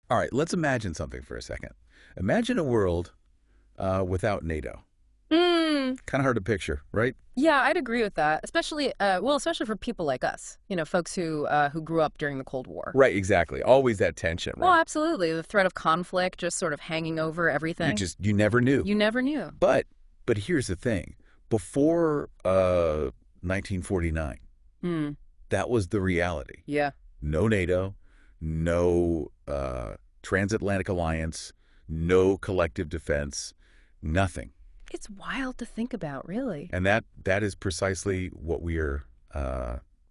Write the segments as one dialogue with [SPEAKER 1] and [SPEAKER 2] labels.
[SPEAKER 1] All right, let's imagine something for a second. Imagine a world without NATO.
[SPEAKER 2] Mm,
[SPEAKER 1] Kind of hard to picture, right?
[SPEAKER 2] yeah, I'd agree with that. Especially for people like us, folks who grew up during the Cold War.
[SPEAKER 1] Right, exactly. Always that tension,
[SPEAKER 2] Well,
[SPEAKER 1] right?
[SPEAKER 2] absolutely. The threat of conflict just sort of hanging over everything.
[SPEAKER 1] You never knew.
[SPEAKER 2] You never knew.
[SPEAKER 1] But here's the thing. Before 1949,
[SPEAKER 2] Hmm.
[SPEAKER 1] that was the reality.
[SPEAKER 2] Yeah.
[SPEAKER 1] No NATO, no transatlantic alliance, no collective defense, nothing.
[SPEAKER 2] It's wild to think about, really.
[SPEAKER 1] And that is precisely what we are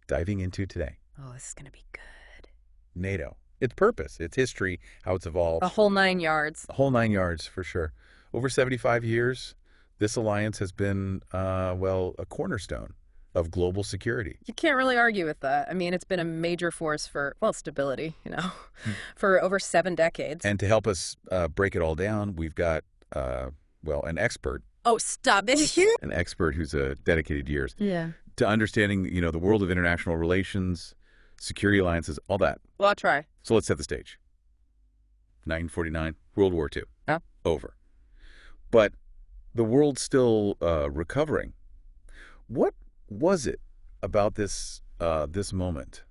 [SPEAKER 1] diving into today.
[SPEAKER 2] Oh, this is going to be good.
[SPEAKER 1] NATO. Its purpose, its history, how it's evolved.
[SPEAKER 2] The whole 9 yards.
[SPEAKER 1] The whole 9 yards, for sure. Over 75 years, this alliance has been, a cornerstone of global security.
[SPEAKER 2] You can't really argue with that. I mean, it's been a major force for, well, stability, for over 7 decades.
[SPEAKER 1] And to help us break it all down, we've got, an expert.
[SPEAKER 2] Oh, stop it.
[SPEAKER 1] An expert who's dedicated years
[SPEAKER 2] Yeah.
[SPEAKER 1] to understanding, the world of international relations, security alliances, all that.
[SPEAKER 2] Well, I'll try.
[SPEAKER 1] So let's set the stage. 1949, World War II.
[SPEAKER 2] Yeah.
[SPEAKER 1] Over. But the world's still recovering. What was it about this moment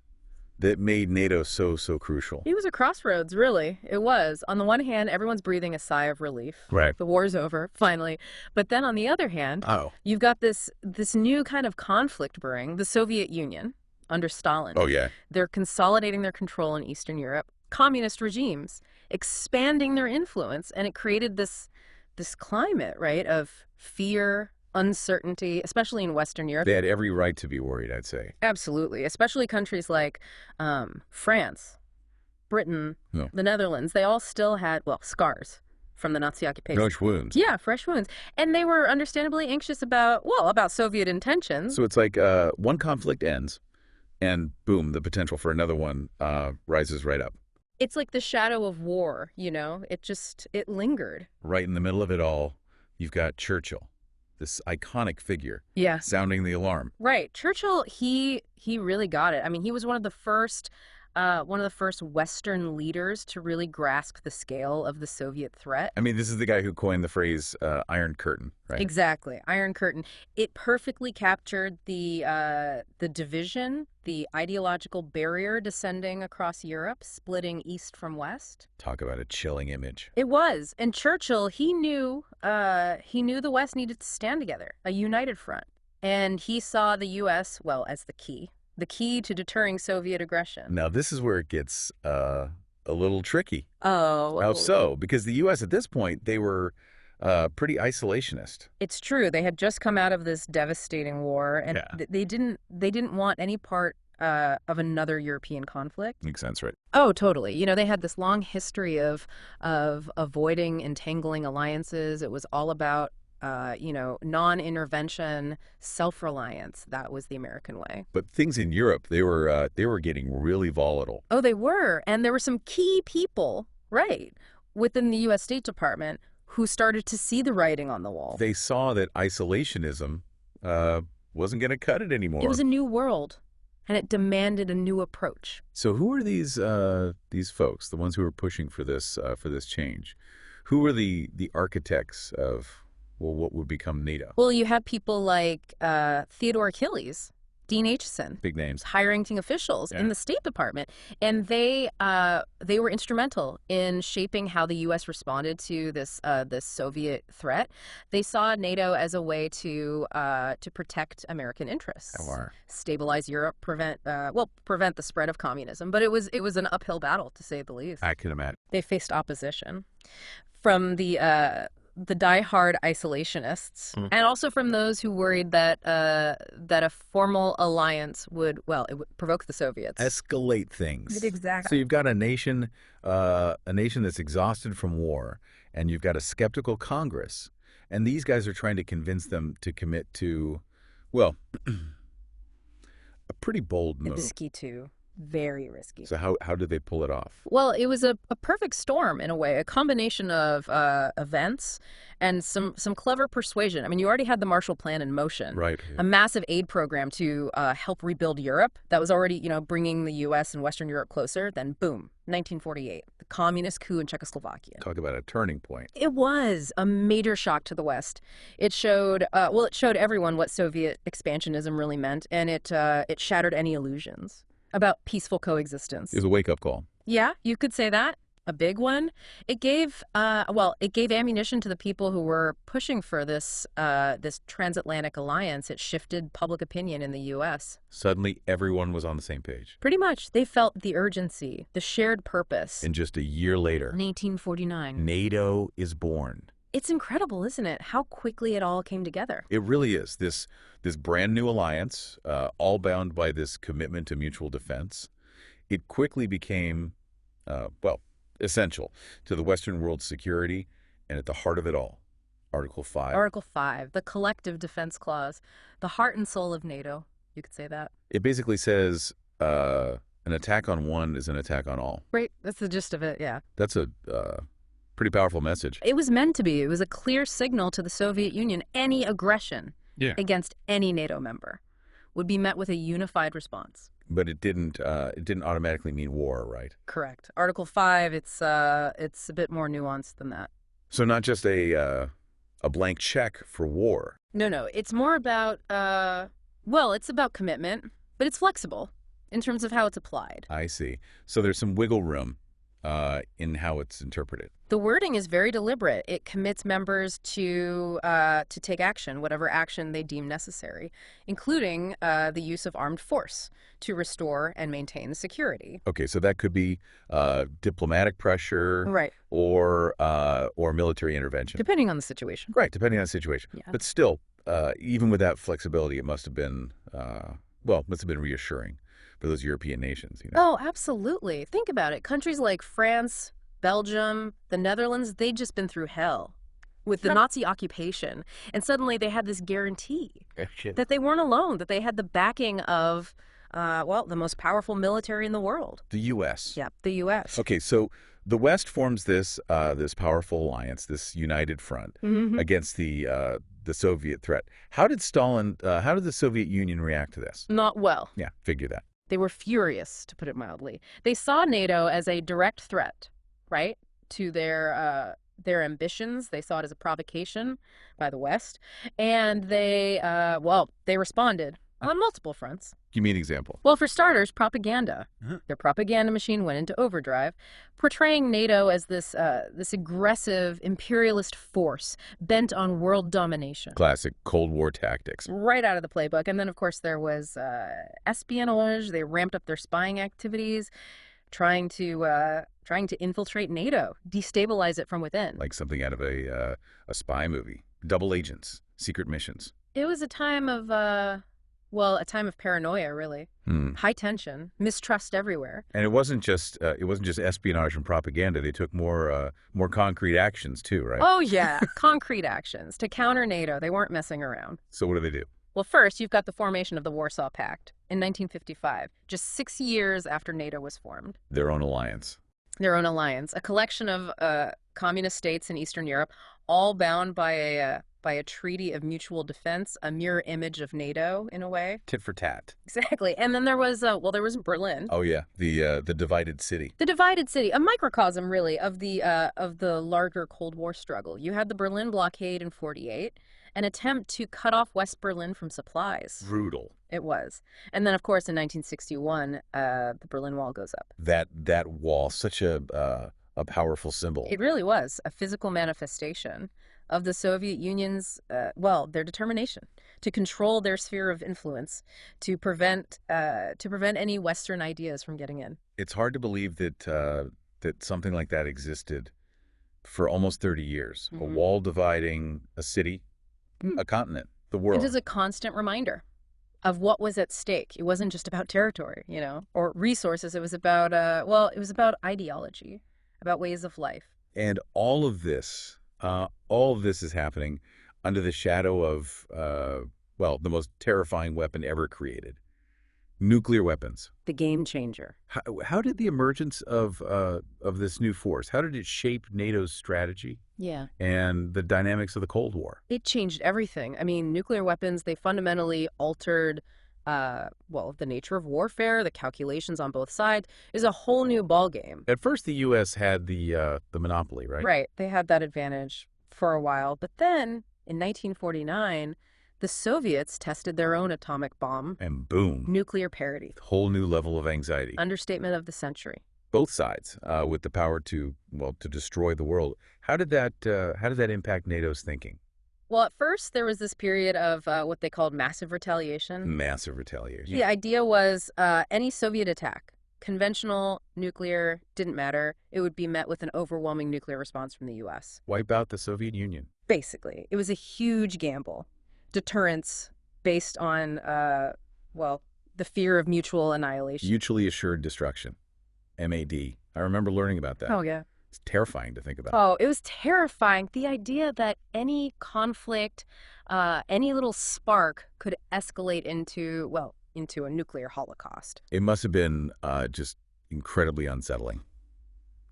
[SPEAKER 1] that made NATO so crucial?
[SPEAKER 2] It was a crossroads, really. It was. On the one hand, everyone's breathing a sigh of relief.
[SPEAKER 1] Right.
[SPEAKER 2] The war's over, finally. But then on the other hand,
[SPEAKER 1] Oh.
[SPEAKER 2] you've got this new kind of conflict brewing, the Soviet Union under Stalin.
[SPEAKER 1] Oh, yeah.
[SPEAKER 2] They're consolidating their control in Eastern Europe. Communist regimes expanding their influence, and it created this climate, right, of fear, uncertainty, especially in Western Europe.
[SPEAKER 1] They had every right to be worried, I'd say.
[SPEAKER 2] Absolutely, especially countries like France, Britain,
[SPEAKER 1] No.
[SPEAKER 2] the Netherlands. They all still had, well, scars from the Nazi occupation.
[SPEAKER 1] Fresh wounds.
[SPEAKER 2] Yeah, fresh wounds. And they were understandably anxious about Soviet intentions.
[SPEAKER 1] So it's like one conflict ends, and boom, the potential for another one rises right up.
[SPEAKER 2] It's like the shadow of war, it lingered.
[SPEAKER 1] Right in the middle of it all, you've got Churchill, this iconic figure,
[SPEAKER 2] Yeah.
[SPEAKER 1] sounding the alarm.
[SPEAKER 2] Right. Churchill, he really got it. I mean, he was one of the first Western leaders to really grasp the scale of the Soviet threat.
[SPEAKER 1] I mean, this is the guy who coined the phrase Iron Curtain, right?
[SPEAKER 2] Exactly. Iron Curtain. It perfectly captured the division, the ideological barrier descending across Europe, splitting east from west.
[SPEAKER 1] Talk about a chilling image.
[SPEAKER 2] It was. And Churchill, he knew the West needed to stand together, a united front. And he saw the U.S., well, as the key to deterring Soviet aggression.
[SPEAKER 1] Now, this is where it gets a little tricky.
[SPEAKER 2] Oh.
[SPEAKER 1] How so? Because the U.S. at this point, they were pretty isolationist.
[SPEAKER 2] It's true. They had just come out of this devastating war, and
[SPEAKER 1] Yeah.
[SPEAKER 2] they didn't want any part of another European conflict.
[SPEAKER 1] Makes sense, right?
[SPEAKER 2] Oh, totally. They had this long history of avoiding entangling alliances. It was all about non-intervention, self-reliance. That was the American way.
[SPEAKER 1] But things in Europe, they were getting really volatile.
[SPEAKER 2] Oh, they were. And there were some key people, right, within the U.S. State Department who started to see the writing on the wall.
[SPEAKER 1] They saw that isolationism wasn't going to cut it anymore.
[SPEAKER 2] It was a new world, and it demanded a new approach.
[SPEAKER 1] So who are these folks, the ones who are pushing for this change? Who are the architects of what would become NATO?
[SPEAKER 2] Well, you have people like Theodore Achilles, Dean Acheson,
[SPEAKER 1] Big names.
[SPEAKER 2] high-ranking officials in
[SPEAKER 1] Yeah.
[SPEAKER 2] the State Department, and they were instrumental in shaping how the U.S. responded to this Soviet threat. They saw NATO as a way to protect American interests, stabilize Europe, prevent the spread of communism. But it was an uphill battle, to say the least.
[SPEAKER 1] I can imagine.
[SPEAKER 2] They faced opposition from the die-hard isolationists, and also from those who worried that a formal alliance would provoke the Soviets.
[SPEAKER 1] Escalate things.
[SPEAKER 2] Exactly.
[SPEAKER 1] So you've got a nation that's exhausted from war, and you've got a skeptical Congress, and these guys are trying to convince them to commit to, a pretty bold move.
[SPEAKER 2] Risky too. Very risky.
[SPEAKER 1] So how did they pull it off?
[SPEAKER 2] Well, it was a perfect storm in a way, a combination of events and some clever persuasion. I mean, you already had the Marshall Plan in motion,
[SPEAKER 1] Right.
[SPEAKER 2] a massive aid program to help rebuild Europe that was already, bringing the U.S. and Western Europe closer. Then, boom, 1948, the communist coup in Czechoslovakia.
[SPEAKER 1] Talk about a turning point.
[SPEAKER 2] It was a major shock to the West. It showed, it showed everyone what Soviet expansionism really meant, and it shattered any illusions about peaceful coexistence.
[SPEAKER 1] It was a wake-up call.
[SPEAKER 2] Yeah, you could say that. A big one. It gave, it gave ammunition to the people who were pushing for this transatlantic alliance. It shifted public opinion in the U.S.
[SPEAKER 1] Suddenly, everyone was on the same page.
[SPEAKER 2] Pretty much, they felt the urgency, the shared purpose.
[SPEAKER 1] And just a year later,
[SPEAKER 2] 1849.
[SPEAKER 1] NATO is born.
[SPEAKER 2] It's incredible, isn't it? How quickly it all came together.
[SPEAKER 1] It really is. This brand new alliance, all bound by this commitment to mutual defense, it quickly became, essential to the Western world's security, and at the heart of it all, Article 5.
[SPEAKER 2] Article 5, the collective defense clause, the heart and soul of NATO. You could say that.
[SPEAKER 1] It basically says an attack on one is an attack on all.
[SPEAKER 2] Right, that's the gist of it, yeah.
[SPEAKER 1] That's a pretty powerful message.
[SPEAKER 2] It was meant to be. It was a clear signal to the Soviet Union. Any aggression against any NATO member would be met with a unified response.
[SPEAKER 1] But it didn't automatically mean war, right?
[SPEAKER 2] Correct. Article 5, it's a bit more nuanced than that.
[SPEAKER 1] So not just a blank check for war.
[SPEAKER 2] No. It's more about, it's about commitment, but it's flexible in terms of how it's applied.
[SPEAKER 1] I see. So there's some wiggle room in how it's interpreted.
[SPEAKER 2] The wording is very deliberate. It commits members to take action, whatever action they deem necessary, including the use of armed force to restore and maintain the security.
[SPEAKER 1] Okay, so that could be diplomatic pressure,
[SPEAKER 2] Right.
[SPEAKER 1] or military intervention.
[SPEAKER 2] Depending on the situation.
[SPEAKER 1] Right, depending on the situation.
[SPEAKER 2] Yeah.
[SPEAKER 1] But still, even with that flexibility, it must have been reassuring for those European nations.
[SPEAKER 2] Oh, absolutely. Think about it. Countries like France, Belgium, the Netherlands, they'd just been through hell with the Nazi occupation. And suddenly they had this guarantee that they weren't alone, that they had the backing of, the most powerful military in the world.
[SPEAKER 1] The U.S.
[SPEAKER 2] Yeah, the U.S.
[SPEAKER 1] Okay, so the West forms this powerful alliance, this united front against the Soviet threat. How did the Soviet Union react to this?
[SPEAKER 2] Not well.
[SPEAKER 1] Yeah, figure that.
[SPEAKER 2] They were furious, to put it mildly. They saw NATO as a direct threat, right, to their ambitions. They saw it as a provocation by the West, and they responded on multiple fronts.
[SPEAKER 1] Give me an example.
[SPEAKER 2] Well, for starters, propaganda. Their propaganda machine went into overdrive, portraying NATO as this aggressive imperialist force bent on world domination.
[SPEAKER 1] Classic Cold War tactics.
[SPEAKER 2] Right out of the playbook. And then, of course, there was espionage. They ramped up their spying activities, trying to infiltrate NATO, destabilize it from within.
[SPEAKER 1] Like something out of a spy movie. Double agents, secret missions.
[SPEAKER 2] It was a time of a time of paranoia, really. High tension, mistrust everywhere.
[SPEAKER 1] And it wasn't just espionage and propaganda. They took more concrete actions too, right?
[SPEAKER 2] Oh yeah, concrete actions to counter NATO. They weren't messing around.
[SPEAKER 1] So what do they do?
[SPEAKER 2] Well, first you've got the formation of the Warsaw Pact in 1955, just 6 years after NATO was formed.
[SPEAKER 1] Their own alliance.
[SPEAKER 2] Their own alliance, a collection of communist states in Eastern Europe, all bound by a treaty of mutual defense, a mirror image of NATO in a way.
[SPEAKER 1] Tit for tat.
[SPEAKER 2] Exactly. And then there was Berlin.
[SPEAKER 1] Oh yeah, the divided city.
[SPEAKER 2] The divided city, a microcosm really of the larger Cold War struggle. You had the Berlin blockade in 48, an attempt to cut off West Berlin from supplies.
[SPEAKER 1] Brutal.
[SPEAKER 2] It was. And then of course in 1961, the Berlin Wall goes up.
[SPEAKER 1] That wall, such a powerful symbol.
[SPEAKER 2] It really was a physical manifestation of the Soviet Union's, their determination to control their sphere of influence, to prevent any Western ideas from getting in.
[SPEAKER 1] It's hard to believe that something like that existed for almost 30 years. A wall dividing a city, a continent, the world.
[SPEAKER 2] It is a constant reminder of what was at stake. It wasn't just about territory, or resources. It was about, ideology, about ways of life.
[SPEAKER 1] And all of this is happening under the shadow of, the most terrifying weapon ever created, Nuclear weapons.
[SPEAKER 2] The game changer.
[SPEAKER 1] How did the emergence of this new force, how did it shape NATO's strategy
[SPEAKER 2] Yeah.
[SPEAKER 1] and the dynamics of the Cold War?
[SPEAKER 2] It changed everything. I mean, nuclear weapons, they fundamentally altered, well, the nature of warfare, the calculations on both sides is a whole new ballgame.
[SPEAKER 1] At first, the U.S. had the monopoly, right?
[SPEAKER 2] Right. They had that advantage for a while. But then in 1949, the Soviets tested their own atomic bomb,
[SPEAKER 1] And boom,
[SPEAKER 2] nuclear parity.
[SPEAKER 1] whole new level of anxiety.
[SPEAKER 2] Understatement of the century.
[SPEAKER 1] Both sides with the power to, well, to destroy the world. How did that impact NATO's thinking?
[SPEAKER 2] Well, at first, there was this period of what they called massive retaliation.
[SPEAKER 1] Massive retaliation.
[SPEAKER 2] The idea was any Soviet attack, conventional, nuclear, didn't matter. It would be met with an overwhelming nuclear response from the U.S.
[SPEAKER 1] Wipe out the Soviet Union.
[SPEAKER 2] Basically, it was a huge gamble. Deterrence based on, well, the fear of mutual annihilation.
[SPEAKER 1] Mutually assured destruction. MAD. I remember learning about that.
[SPEAKER 2] Oh, yeah.
[SPEAKER 1] It's terrifying to think about.
[SPEAKER 2] Oh, it was terrifying. The idea that any conflict, any little spark could escalate into, well, into a nuclear holocaust.
[SPEAKER 1] It must have been just incredibly unsettling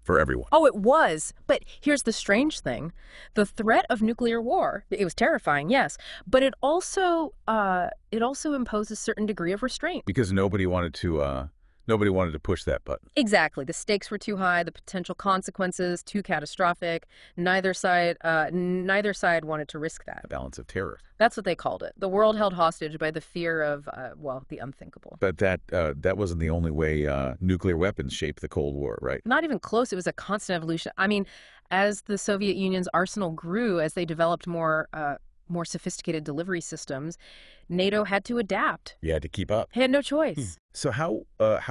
[SPEAKER 1] for everyone.
[SPEAKER 2] Oh, it was. But here's the strange thing. The threat of nuclear war, it was terrifying, yes, but it also imposed a certain degree of restraint.
[SPEAKER 1] Because nobody wanted to push that button.
[SPEAKER 2] Exactly. The stakes were too high, the potential consequences too catastrophic. Neither side wanted to risk that.
[SPEAKER 1] A balance of terror.
[SPEAKER 2] That's what they called it. The world held hostage by the fear of, well, the unthinkable.
[SPEAKER 1] But that wasn't the only way nuclear weapons shaped the Cold War, right?
[SPEAKER 2] Not even close. It was a constant evolution. I mean, as the Soviet Union's arsenal grew, as they developed more sophisticated delivery systems, NATO had to adapt.
[SPEAKER 1] You had to keep up.
[SPEAKER 2] Had no choice.
[SPEAKER 1] So how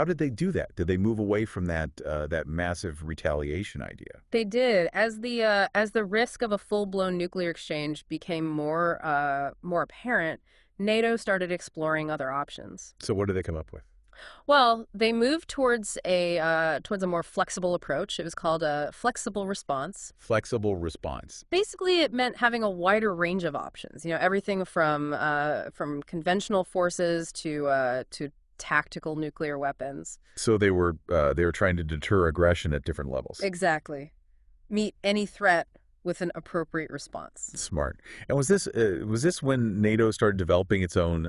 [SPEAKER 1] did they do that? Did they move away from that massive retaliation idea?
[SPEAKER 2] They did. As the risk of a full-blown nuclear exchange became more apparent, NATO started exploring other options.
[SPEAKER 1] So what did they come up with?
[SPEAKER 2] Well, they moved towards a more flexible approach. It was called a flexible response.
[SPEAKER 1] Flexible response.
[SPEAKER 2] Basically, it meant having a wider range of options. You know, everything from conventional forces to tactical nuclear weapons.
[SPEAKER 1] So they were trying to deter aggression at different levels.
[SPEAKER 2] Exactly. Meet any threat with an appropriate response.
[SPEAKER 1] Smart. And was this when NATO started developing its own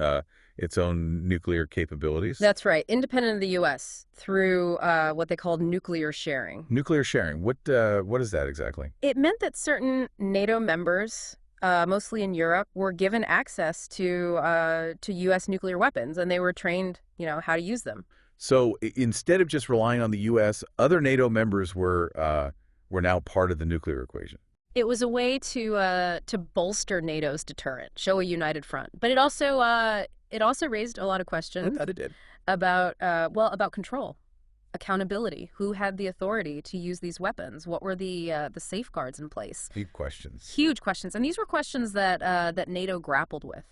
[SPEAKER 1] nuclear capabilities?
[SPEAKER 2] That's right. Independent of the U.S. through what they called nuclear sharing.
[SPEAKER 1] Nuclear sharing. What is that exactly?
[SPEAKER 2] It meant that certain NATO members, mostly in Europe, were given access to U.S. nuclear weapons, and they were trained, you know, how to use them.
[SPEAKER 1] So instead of just relying on the U.S., other NATO members were now part of the nuclear equation.
[SPEAKER 2] It was a way to bolster NATO's deterrent, show a united front. But it also raised a lot of questions.
[SPEAKER 1] I thought it did.
[SPEAKER 2] About control, accountability. Who had the authority to use these weapons? What were the safeguards in place?
[SPEAKER 1] Big questions.
[SPEAKER 2] Huge questions, and these were questions that NATO grappled with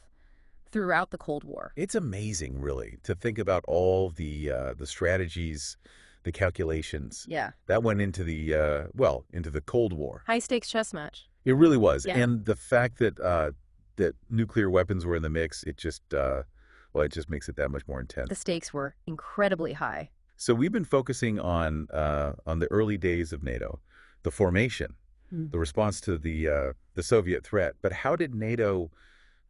[SPEAKER 2] throughout the Cold War.
[SPEAKER 1] It's amazing, really, to think about all the strategies, the calculations.
[SPEAKER 2] Yeah.
[SPEAKER 1] That went into into the Cold War.
[SPEAKER 2] High stakes chess match.
[SPEAKER 1] It really was.
[SPEAKER 2] Yeah.
[SPEAKER 1] And the fact that that nuclear weapons were in the mix, it just makes it that much more intense.
[SPEAKER 2] The stakes were incredibly high.
[SPEAKER 1] So we've been focusing on the early days of NATO, the formation, the response to the Soviet threat. But how did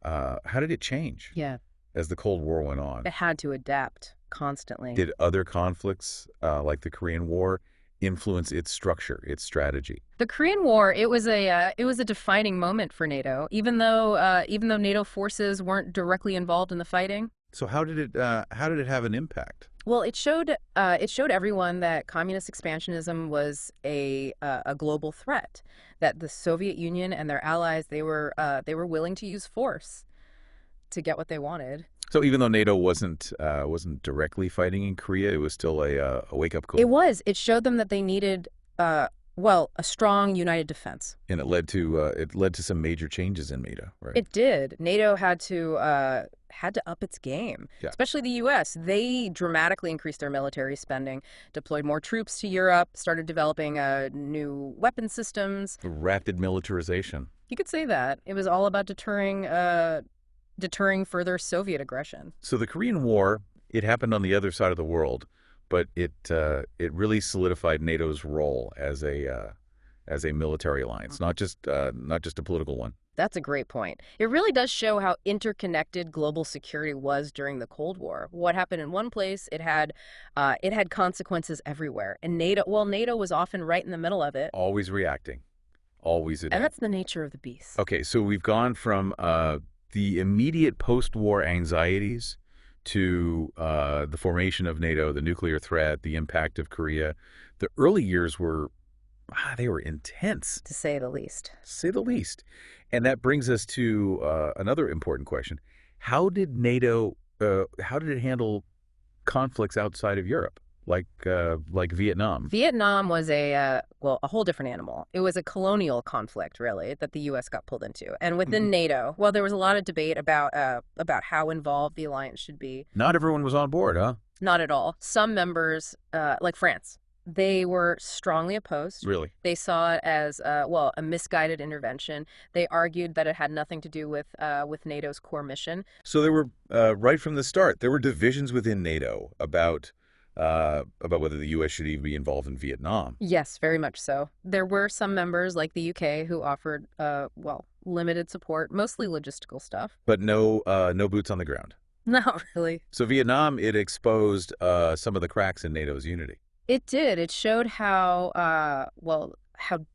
[SPEAKER 1] it change?
[SPEAKER 2] Yeah.
[SPEAKER 1] As the Cold War went on?
[SPEAKER 2] It had to adapt constantly.
[SPEAKER 1] Did other conflicts, like the Korean War, influence its structure, its strategy?
[SPEAKER 2] The Korean War, it was a defining moment for NATO, even though NATO forces weren't directly involved in the fighting.
[SPEAKER 1] So how did it have an impact?
[SPEAKER 2] Well, it showed everyone that communist expansionism was a global threat, that the Soviet Union and their allies, they were willing to use force to get what they wanted.
[SPEAKER 1] So even though NATO wasn't directly fighting in Korea, it was still a wake-up call.
[SPEAKER 2] It was. It showed them that they needed a strong, united defense.
[SPEAKER 1] And it led to some major changes in NATO, right?
[SPEAKER 2] It did. NATO had to up its game,
[SPEAKER 1] Yeah.
[SPEAKER 2] especially the U.S. They dramatically increased their military spending, deployed more troops to Europe, started developing new weapon systems.
[SPEAKER 1] Rapid militarization.
[SPEAKER 2] You could say that. It was all about deterring further Soviet aggression.
[SPEAKER 1] So the Korean War, It happened on the other side of the world, but it really solidified NATO's role as a military alliance, not just a political one.
[SPEAKER 2] That's a great point. It really does show how interconnected global security was during the Cold War. What happened in one place, it had consequences everywhere. And NATO was often right in the middle of it.
[SPEAKER 1] Always reacting, always
[SPEAKER 2] And
[SPEAKER 1] adapting.
[SPEAKER 2] that's the nature of the beast.
[SPEAKER 1] Okay, so we've gone from the immediate post-war anxieties to the formation of NATO, the nuclear threat, the impact of Korea. The early years they were intense,
[SPEAKER 2] To say the least.
[SPEAKER 1] to say the least. And that brings us to another important question. How did it handle conflicts outside of Europe, like Vietnam?
[SPEAKER 2] Vietnam was a whole different animal. It was a colonial conflict, really, that the U.S. got pulled into. And within NATO, well, there was a lot of debate about how involved the alliance should be.
[SPEAKER 1] Not everyone was on board, huh?
[SPEAKER 2] Not at all. Some members, like France, they were strongly opposed.
[SPEAKER 1] Really?
[SPEAKER 2] They saw it as, a misguided intervention. They argued that it had nothing to do with NATO's core mission.
[SPEAKER 1] So there were, right from the start, there were divisions within NATO about whether the U.S. should even be involved in Vietnam.
[SPEAKER 2] Yes, very much so. There were some members, like the UK, who offered, limited support, mostly logistical stuff.
[SPEAKER 1] But no boots on the ground.
[SPEAKER 2] Not really.
[SPEAKER 1] So Vietnam, it exposed some of the cracks in NATO's unity.
[SPEAKER 2] It did. It showed how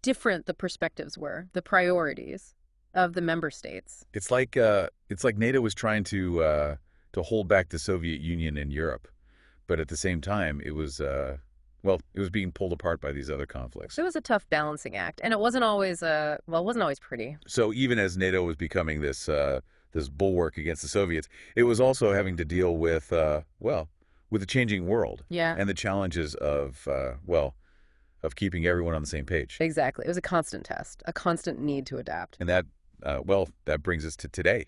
[SPEAKER 2] different the perspectives were, the priorities of the member states.
[SPEAKER 1] It's like NATO was trying to hold back the Soviet Union in Europe, but at the same time, it was being pulled apart by these other conflicts.
[SPEAKER 2] It was a tough balancing act, and it wasn't always pretty.
[SPEAKER 1] So even as NATO was becoming this bulwark against the Soviets, it was also having to deal with with the changing world.
[SPEAKER 2] Yeah.
[SPEAKER 1] And the challenges of keeping everyone on the same page.
[SPEAKER 2] Exactly. It was a constant test, a constant need to adapt.
[SPEAKER 1] And that brings us to today,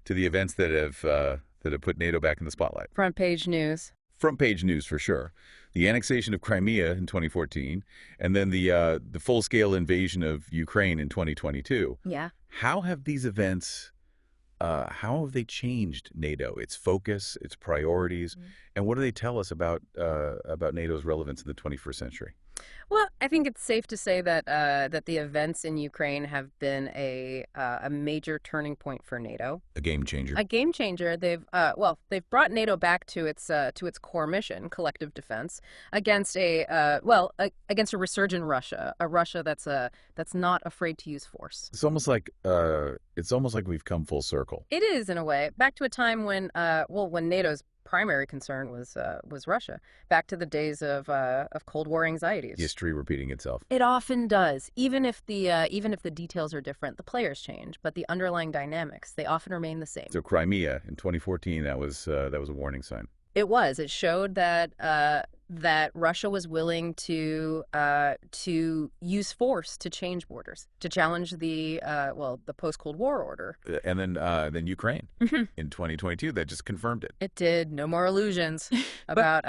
[SPEAKER 1] to the events that have put NATO back in the spotlight.
[SPEAKER 2] Front page news.
[SPEAKER 1] Front page news for sure. The annexation of Crimea in 2014, and then the full-scale invasion of Ukraine in 2022.
[SPEAKER 2] Yeah.
[SPEAKER 1] How have these events? How have they changed NATO, its focus, its priorities, and what do they tell us about NATO's relevance in the 21st century?
[SPEAKER 2] Well, I think it's safe to say that the events in Ukraine have been a major turning point for NATO.
[SPEAKER 1] A game changer.
[SPEAKER 2] A game changer. They've brought NATO back to its core mission, collective defense, against against a resurgent Russia, a Russia that's not afraid to use force.
[SPEAKER 1] It's almost like we've come full circle.
[SPEAKER 2] It is, in a way, back to a time when NATO's primary concern was Russia, back to the days of Cold War anxieties.
[SPEAKER 1] History repeating itself.
[SPEAKER 2] It often does. Even if the details are different, the players change, but the underlying dynamics, they often remain the same.
[SPEAKER 1] So Crimea in 2014, that was a warning sign.
[SPEAKER 2] It was. It showed that Russia was willing to use force to change borders, to challenge the post-Cold War order.
[SPEAKER 1] And then Ukraine in 2022, that just confirmed it.
[SPEAKER 2] It did. No more illusions about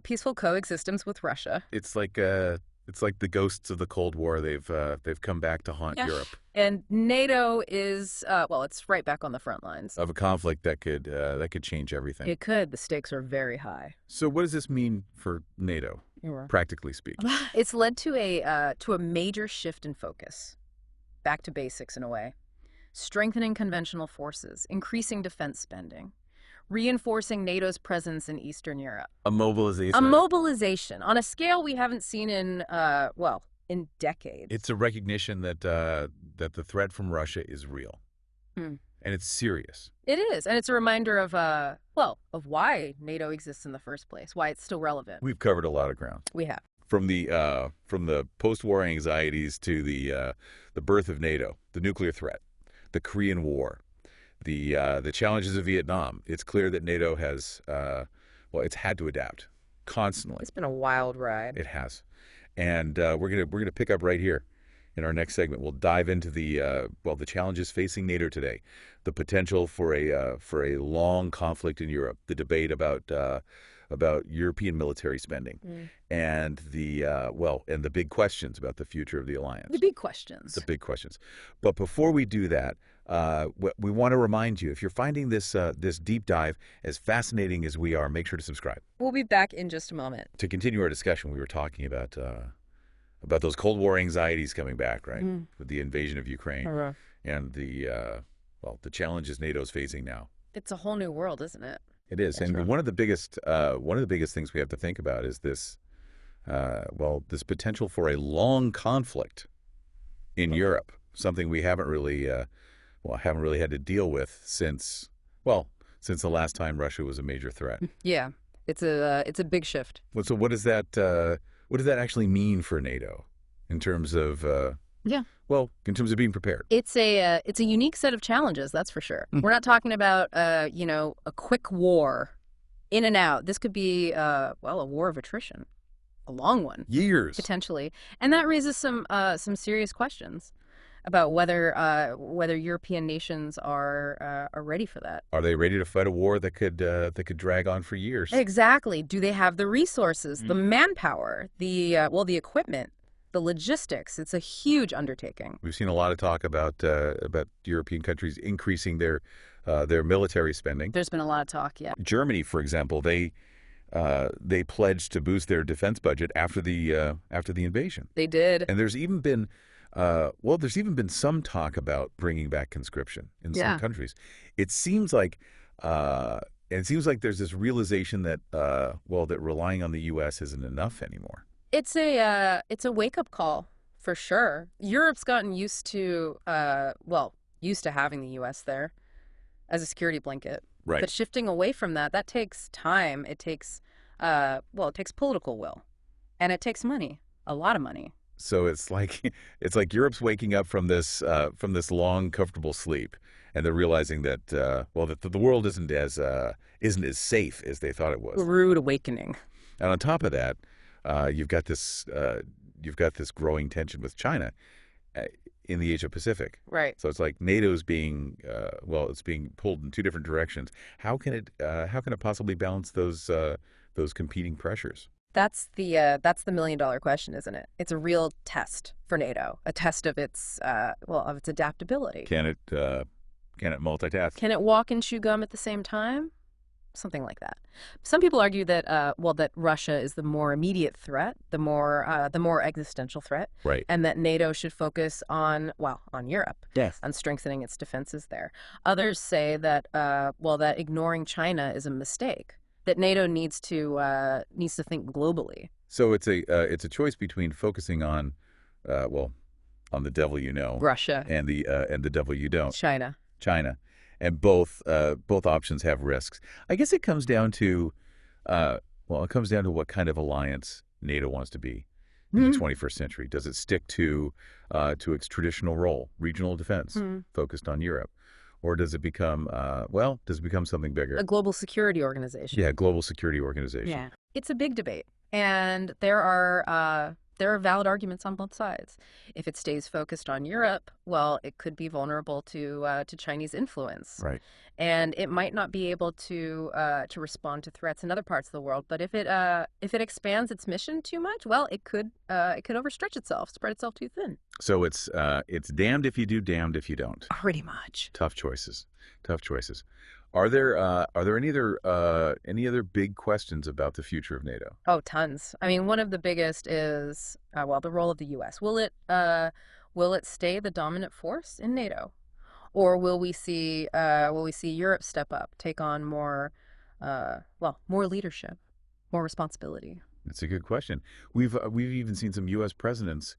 [SPEAKER 2] peaceful coexistence with Russia.
[SPEAKER 1] It's like the ghosts of the Cold War. They've come back to haunt Europe.
[SPEAKER 2] And NATO is it's right back on the front lines
[SPEAKER 1] Of a conflict that could change everything.
[SPEAKER 2] It could. The stakes are very high.
[SPEAKER 1] So what does this mean for NATO, practically speaking?
[SPEAKER 2] It's led to a major shift in focus, back to basics in a way, strengthening conventional forces, increasing defense spending, reinforcing NATO's presence in Eastern Europe.
[SPEAKER 1] A mobilization.
[SPEAKER 2] A mobilization on a scale we haven't seen in decades.
[SPEAKER 1] It's a recognition that the threat from Russia is real. And it's serious.
[SPEAKER 2] It is, and it's a reminder of why NATO exists in the first place, why it's still relevant.
[SPEAKER 1] We've covered a lot of ground.
[SPEAKER 2] We have.
[SPEAKER 1] From the post-war anxieties to the birth of NATO, the nuclear threat, the Korean War, the challenges of Vietnam. It's clear that NATO has it's had to adapt constantly.
[SPEAKER 2] It's been a wild ride.
[SPEAKER 1] It has, and we're gonna pick up right here. In our next segment, we'll dive into the challenges facing NATO today, the potential for a long conflict in Europe, the debate about about European military spending and and the big questions about the future of the
[SPEAKER 2] The
[SPEAKER 1] alliance.
[SPEAKER 2] big
[SPEAKER 1] The
[SPEAKER 2] questions.
[SPEAKER 1] big questions. But before we do that, we want to remind you, if you're finding this deep dive as fascinating as we are, make sure to subscribe.
[SPEAKER 2] We'll be back in just a moment.
[SPEAKER 1] To continue our discussion, we were talking about those Cold War anxieties coming back, right, with the invasion of Ukraine and the challenges NATO's facing now.
[SPEAKER 2] It's a whole new world, isn't it?
[SPEAKER 1] It is,
[SPEAKER 2] That's
[SPEAKER 1] and
[SPEAKER 2] right.
[SPEAKER 1] one of the biggest things we have to think about is this potential for a long conflict in Europe, something we haven't really had to deal with since the last time Russia was a major threat.
[SPEAKER 2] Yeah, it's a big shift.
[SPEAKER 1] So what does that actually mean for NATO in terms of
[SPEAKER 2] Yeah.
[SPEAKER 1] in terms of being prepared?
[SPEAKER 2] It's a unique set of challenges, that's for sure. We're not talking about a quick war, in and out. This could be a war of attrition, a long one
[SPEAKER 1] Years.
[SPEAKER 2] potentially, and that raises some serious questions about whether European nations are ready for that.
[SPEAKER 1] Are they ready to fight a war that could drag on for years?
[SPEAKER 2] Exactly. Do they have the resources, the manpower, the equipment, the logistics? It's a huge undertaking.
[SPEAKER 1] We've seen a lot of talk about European countries increasing their military spending.
[SPEAKER 2] There's been a lot of talk, yeah.
[SPEAKER 1] Germany, for example, they pledged to boost their defense budget after the invasion.
[SPEAKER 2] They did.
[SPEAKER 1] And there's even been some talk about bringing back conscription in some countries. It seems like there's this realization that that relying on the U.S. isn't enough anymore.
[SPEAKER 2] It's a wake-up call for sure. Europe's gotten used to having the U.S. there as a security blanket.
[SPEAKER 1] Right.
[SPEAKER 2] But shifting away from that takes time. It takes political will, and it takes money, a lot of money.
[SPEAKER 1] So it's like Europe's waking up from this long, comfortable sleep, and they're realizing that that the world isn't as safe as they thought it was.
[SPEAKER 2] Rude awakening.
[SPEAKER 1] And on top of that, you've got this growing tension with China in the Asia Pacific.
[SPEAKER 2] Right.
[SPEAKER 1] So it's like NATO's being pulled in two different directions. How can it possibly balance those competing pressures?
[SPEAKER 2] That's the million-dollar question, isn't it? It's a real test for NATO, a test of its adaptability.
[SPEAKER 1] Can it multitask?
[SPEAKER 2] Can it walk and chew gum at the same time? Something like that. Some people argue that that Russia is the more immediate threat, the more existential threat,
[SPEAKER 1] Right.
[SPEAKER 2] and that NATO should focus on Europe,
[SPEAKER 1] Yes.
[SPEAKER 2] on strengthening its defenses there. Others say that that ignoring China is a mistake, that NATO needs to think globally.
[SPEAKER 1] So it's a choice between focusing on the devil you know,
[SPEAKER 2] Russia
[SPEAKER 1] and the devil you don't, China, and both options have risks. I guess it comes down to what kind of alliance NATO wants to be in the 21st century. Does it stick to its traditional role, regional defense, focused on Europe, or does it become something bigger?
[SPEAKER 2] A global security organization.
[SPEAKER 1] Yeah, global security organization.
[SPEAKER 2] Yeah. It's a big debate, and there are valid arguments on both sides. If it stays focused on Europe, it could be vulnerable to Chinese influence,
[SPEAKER 1] Right.
[SPEAKER 2] and it might not be able to respond to threats in other parts of the world. But if it expands its mission too much, it could overstretch itself, spread itself too thin.
[SPEAKER 1] So it's damned if you do, damned if you don't.
[SPEAKER 2] Pretty much.
[SPEAKER 1] Tough choices. Are there any other big questions about the future of NATO?
[SPEAKER 2] Oh, tons. I mean, one of the biggest is the role of the U.S. Will it stay the dominant force in NATO, or will we see Europe step up, take on more leadership, more responsibility?
[SPEAKER 1] That's a good question. We've even seen some U.S. presidents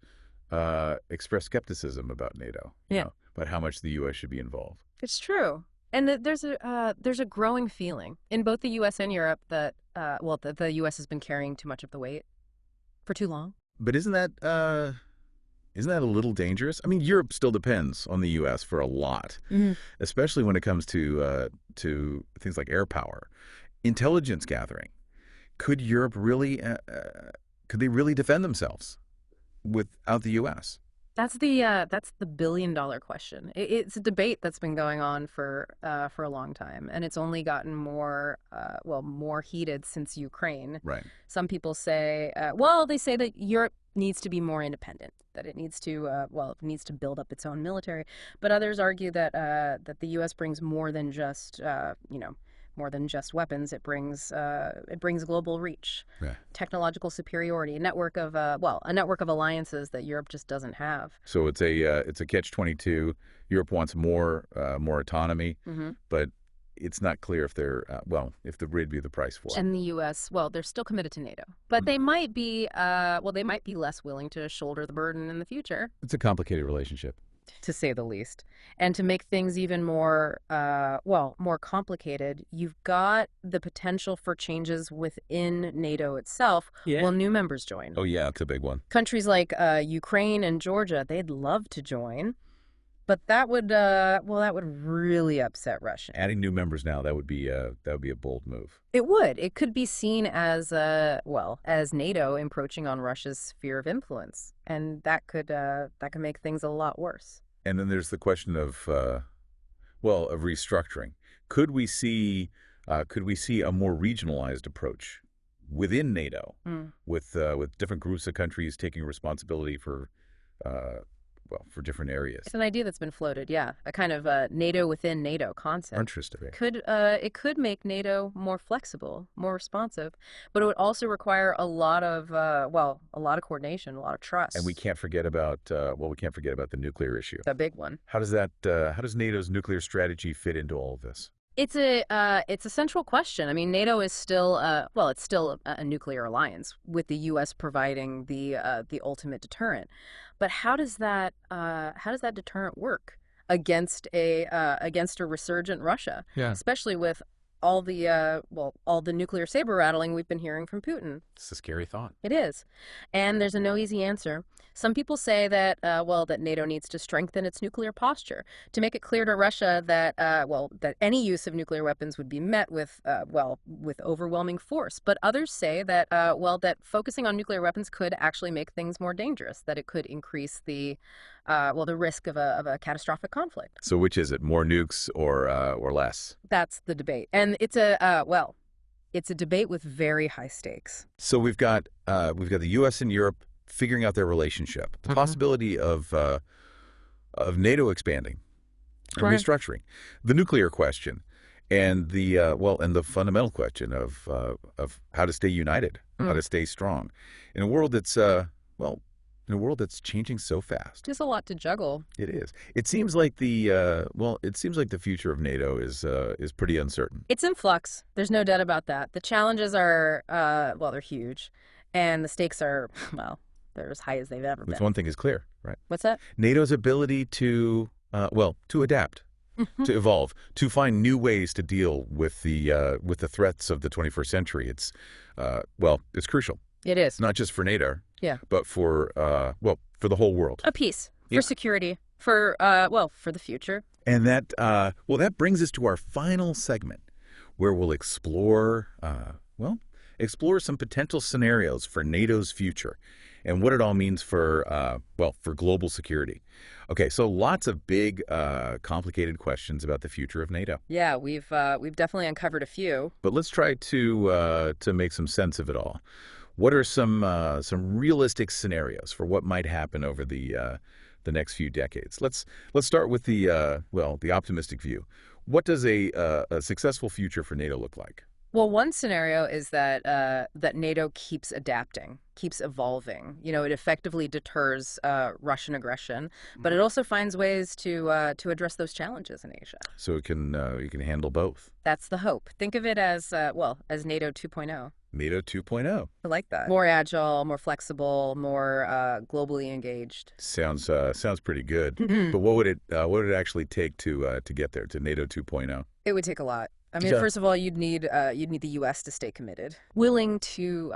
[SPEAKER 1] express skepticism about NATO. About how much the U.S. should be involved.
[SPEAKER 2] It's true. And there's a growing feeling in both the U.S. and Europe that the U.S. has been carrying too much of the weight for too long.
[SPEAKER 1] But isn't that a little dangerous? I mean, Europe still depends on the U.S. for a lot, especially when it comes to things like air power, intelligence gathering. Could Europe really could they really defend themselves without the U.S.?
[SPEAKER 2] That's the billion-dollar question. It's a debate that's been going on for a long time, and it's only gotten more more heated since Ukraine.
[SPEAKER 1] Right.
[SPEAKER 2] Some people say, well, they say that Europe needs to be more independent, that it needs to it needs to build up its own military, but others argue that that the U.S. brings more than just more than just weapons. It brings global reach,
[SPEAKER 1] Yeah.
[SPEAKER 2] technological superiority, a network of alliances that Europe just doesn't have.
[SPEAKER 1] So it's a catch-22. Europe wants more autonomy,
[SPEAKER 2] Hmm.
[SPEAKER 1] but it's not clear if if they'd be the price for it.
[SPEAKER 2] And the U.S., well, they're still committed to NATO, but they might be less willing to shoulder the burden in the future,
[SPEAKER 1] It's a complicated relationship.
[SPEAKER 2] to say the least. And to make things even more, more complicated, you've got the potential for changes within NATO itself.
[SPEAKER 1] Yeah.
[SPEAKER 2] Will new members join?
[SPEAKER 1] Oh yeah, it's a big one.
[SPEAKER 2] Countries like Ukraine and Georgia, they'd love to join, but that would really upset Russia.
[SPEAKER 1] Adding new members now, that would be a bold move.
[SPEAKER 2] It would. It could be seen as as NATO encroaching on Russia's sphere of influence, and that could make things a lot worse.
[SPEAKER 1] And then there's the question of restructuring. Could we see a more regionalized approach within NATO,
[SPEAKER 2] Mm.
[SPEAKER 1] with different groups of countries taking responsibility for for different areas?
[SPEAKER 2] It's an idea that's been floated, yeah, a kind of NATO within NATO concept.
[SPEAKER 1] Interesting.
[SPEAKER 2] It could make NATO more flexible, more responsive, but it would also require a lot of coordination, a lot of trust.
[SPEAKER 1] And we can't forget about the nuclear issue.
[SPEAKER 2] The big one.
[SPEAKER 1] How does NATO's nuclear strategy fit into all of this?
[SPEAKER 2] It's a central question. I mean, NATO is still it's still a nuclear alliance with the U.S. providing the ultimate deterrent. But how does that deterrent work against a resurgent Russia?
[SPEAKER 1] Yeah.
[SPEAKER 2] Especially with all the nuclear saber rattling we've been hearing from Putin.
[SPEAKER 1] It's a scary thought.
[SPEAKER 2] It is. And there's no easy answer. Some people say that, that NATO needs to strengthen its nuclear posture to make it clear to Russia that, that any use of nuclear weapons would be met with overwhelming force. But others say that, that focusing on nuclear weapons could actually make things more dangerous, that it could increase the risk of a catastrophic conflict.
[SPEAKER 1] So which is it, more nukes or less?
[SPEAKER 2] That's the debate. And it's a debate with very high stakes.
[SPEAKER 1] So we've got the U.S. and Europe figuring out their relationship, the possibility of NATO expanding, and
[SPEAKER 2] Right.
[SPEAKER 1] restructuring, the nuclear question, and the fundamental question of how to stay united, how to stay strong, in a world that's changing so fast.
[SPEAKER 2] There's a lot to juggle.
[SPEAKER 1] It is. It seems like the future of NATO is pretty uncertain.
[SPEAKER 2] It's in flux. There's no doubt about that. The challenges are, they're huge. And the stakes are, they're as high as they've ever been.
[SPEAKER 1] One thing is clear, right?
[SPEAKER 2] What's that?
[SPEAKER 1] NATO's ability to adapt, to evolve, to find new ways to deal with the threats of the 21st century. It's crucial,
[SPEAKER 2] It is.
[SPEAKER 1] not just for NATO,
[SPEAKER 2] Yeah.
[SPEAKER 1] but for the whole world.
[SPEAKER 2] A peace for
[SPEAKER 1] Yeah.
[SPEAKER 2] security, for the future.
[SPEAKER 1] And that brings us to our final segment, where we'll explore some potential scenarios for NATO's future and what it all means for global security. Okay, so lots of big, complicated questions about the future of NATO.
[SPEAKER 2] Yeah, we've definitely uncovered a few.
[SPEAKER 1] But let's try to make some sense of it all. What are some realistic scenarios for what might happen over the next few decades? Let's start with the optimistic view. What does a successful future for NATO look like?
[SPEAKER 2] Well, one scenario is that NATO keeps adapting, keeps evolving. You know, it effectively deters Russian aggression, but it also finds ways to address those challenges in Asia.
[SPEAKER 1] So it can handle both.
[SPEAKER 2] That's the hope. Think of it as NATO 2.0.
[SPEAKER 1] NATO 2.0.
[SPEAKER 2] I like that. More agile, more flexible, more globally engaged.
[SPEAKER 1] Sounds pretty good. But what would it actually take to get there, to NATO 2.0?
[SPEAKER 2] It would take a lot. I mean,
[SPEAKER 1] Yeah.
[SPEAKER 2] first of all, you'd need the U.S. to stay committed, willing to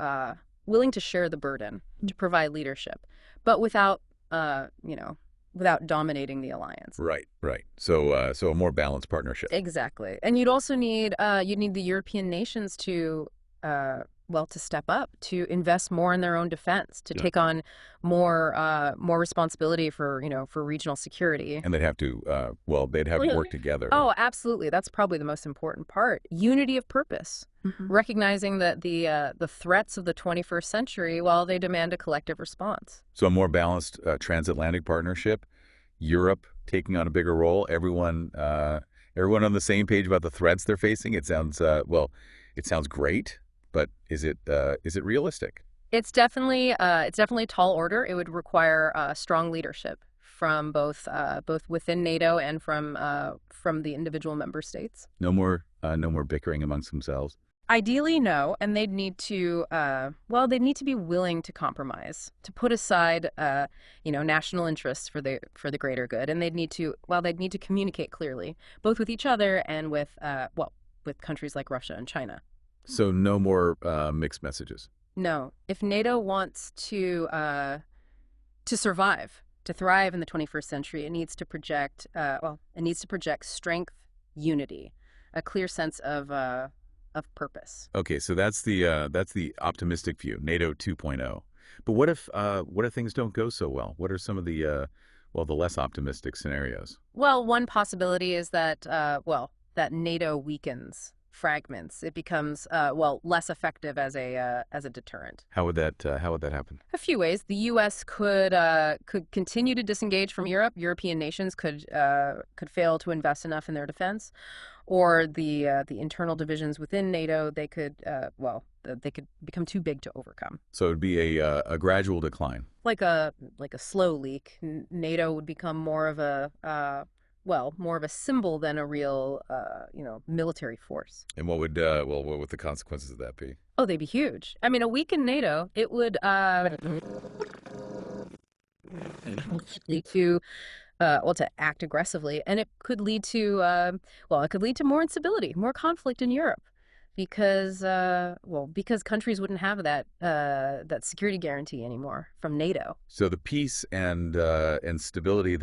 [SPEAKER 2] share the burden, to provide leadership, but without dominating the alliance.
[SPEAKER 1] Right. So a more balanced partnership.
[SPEAKER 2] Exactly. And you'd also need the European nations to well, to step up, to invest more in their own defense, to take on more responsibility for, for regional security.
[SPEAKER 1] And they'd have to, well, they'd have to work together.
[SPEAKER 2] Oh, absolutely. That's probably the most important part. Unity of purpose. Recognizing that the threats of the 21st century, well, they demand a collective response.
[SPEAKER 1] So a more balanced transatlantic partnership, Europe taking on a bigger role, everyone on the same page about the threats they're facing. It sounds, well, it sounds great, but is it realistic?
[SPEAKER 2] It's definitely tall order. It would require strong leadership from both within NATO and from the individual member states.
[SPEAKER 1] No more bickering amongst themselves.
[SPEAKER 2] Ideally, no, and they'd need to be willing to compromise, to put aside, national interests for the greater good, and they'd need to communicate clearly, both with each other and with countries like Russia and China.
[SPEAKER 1] So no more mixed messages.
[SPEAKER 2] No, if NATO wants to survive, to thrive in the 21st century, it needs to project strength, unity, a clear sense of purpose.
[SPEAKER 1] Okay, so that's the optimistic view, NATO 2.0. But what if things don't go so well? What are some of the the less optimistic scenarios?
[SPEAKER 2] Well, one possibility is that NATO weakens, fragments. It becomes less effective as a deterrent.
[SPEAKER 1] How would that happen?
[SPEAKER 2] A few ways. The U.S. could continue to disengage from Europe. European nations could fail to invest enough in their defense, or the internal divisions within NATO, they could become too big to overcome.
[SPEAKER 1] So it would be a gradual decline.
[SPEAKER 2] Like a slow leak. NATO would become more of a symbol than a real military force.
[SPEAKER 1] And what would what would the consequences of that be?
[SPEAKER 2] Oh, they'd be huge. I mean, a weakened NATO, it would lead to act aggressively, and it could lead to more instability, more conflict in Europe, because countries wouldn't have that security guarantee anymore from NATO.
[SPEAKER 1] So the peace and stability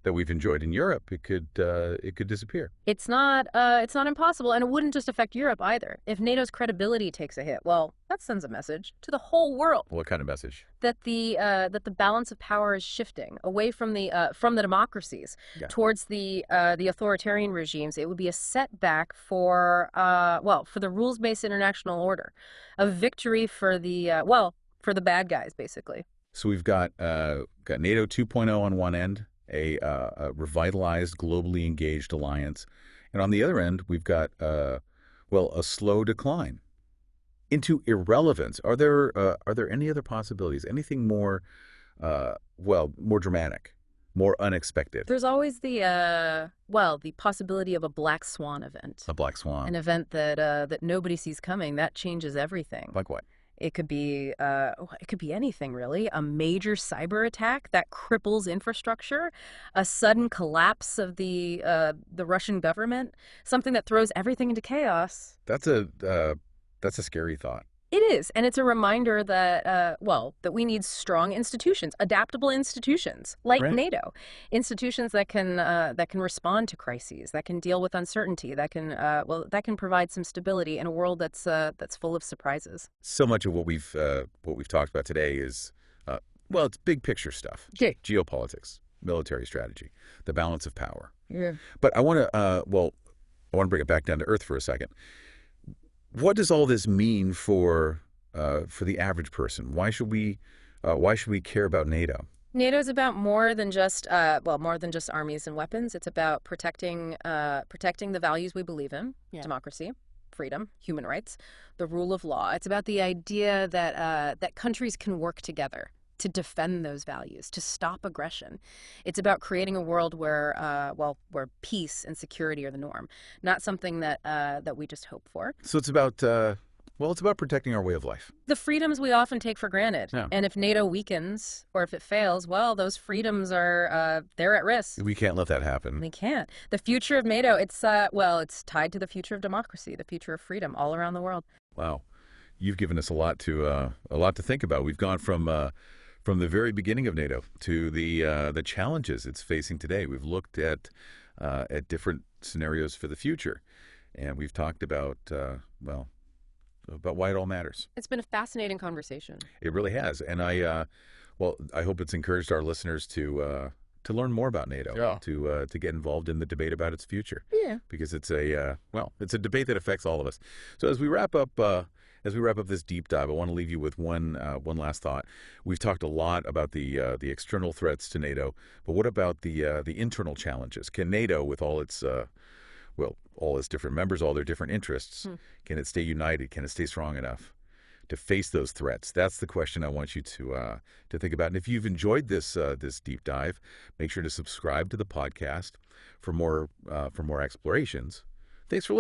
[SPEAKER 1] that we've enjoyed in Europe, it could disappear.
[SPEAKER 2] It's not impossible, and it wouldn't just affect Europe either. If NATO's credibility takes a hit, well, that sends a message to the whole world.
[SPEAKER 1] What kind of message?
[SPEAKER 2] That the balance of power is shifting away from the democracies towards the authoritarian regimes. It would be a setback for the rules-based international order, a victory for for the bad guys, basically.
[SPEAKER 1] So we've got NATO 2.0 on one end, a revitalized, globally engaged alliance, and on the other end, we've got a slow decline into irrelevance. Are there any other possibilities? Anything more more dramatic, more unexpected?
[SPEAKER 2] There's always the possibility of a black swan event.
[SPEAKER 1] A black swan.
[SPEAKER 2] An event that nobody sees coming. That changes everything.
[SPEAKER 1] Like what?
[SPEAKER 2] It could be anything, really. A major cyber attack that cripples infrastructure, a sudden collapse of the Russian government, something that throws everything into chaos.
[SPEAKER 1] That's a scary thought.
[SPEAKER 2] It is, and it's a reminder that that we need strong institutions, adaptable institutions like NATO, institutions that can respond to crises, that can deal with uncertainty, that can provide some stability in a world that's full of surprises.
[SPEAKER 1] So much of what we've talked about today is it's big picture stuff, geopolitics, military strategy, the balance of power.
[SPEAKER 2] Yeah.
[SPEAKER 1] But I want to bring it back down to earth for a second. What does all this mean for the average person? Why should we care about NATO?
[SPEAKER 2] NATO is about more than just armies and weapons. It's about protecting the values we believe in: democracy, freedom, human rights, the rule of law. It's about the idea that countries can work together to defend those values, to stop aggression. It's about creating a world where peace and security are the norm, not something that we just hope for.
[SPEAKER 1] So it's about protecting our way of life.
[SPEAKER 2] The freedoms we often take for granted.
[SPEAKER 1] Yeah.
[SPEAKER 2] And if NATO weakens or if it fails, those freedoms they're at risk.
[SPEAKER 1] We can't let that happen.
[SPEAKER 2] We can't. The future of NATO, it's tied to the future of democracy, the future of freedom all around the world.
[SPEAKER 1] Wow. You've given us a lot to think about. We've gone from the very beginning of NATO to the challenges it's facing today. We've looked at different scenarios for the future, and we've talked about about why it all matters.
[SPEAKER 2] It's been a fascinating conversation.
[SPEAKER 1] It really has, and I hope it's encouraged our listeners to learn more about NATO,
[SPEAKER 3] Yeah.
[SPEAKER 1] to get involved in the debate about its future.
[SPEAKER 3] Yeah.
[SPEAKER 1] Because it's it's a debate that affects all of us. So as we wrap up this deep dive, I want to leave you with one last thought. We've talked a lot about the external threats to NATO, but what about the internal challenges? Can NATO, with all its all its different members, all their different interests, can it stay united? Can it stay strong enough to face those threats? That's the question I want you to think about. And if you've enjoyed this deep dive, make sure to subscribe to the podcast for more explorations. Thanks for listening.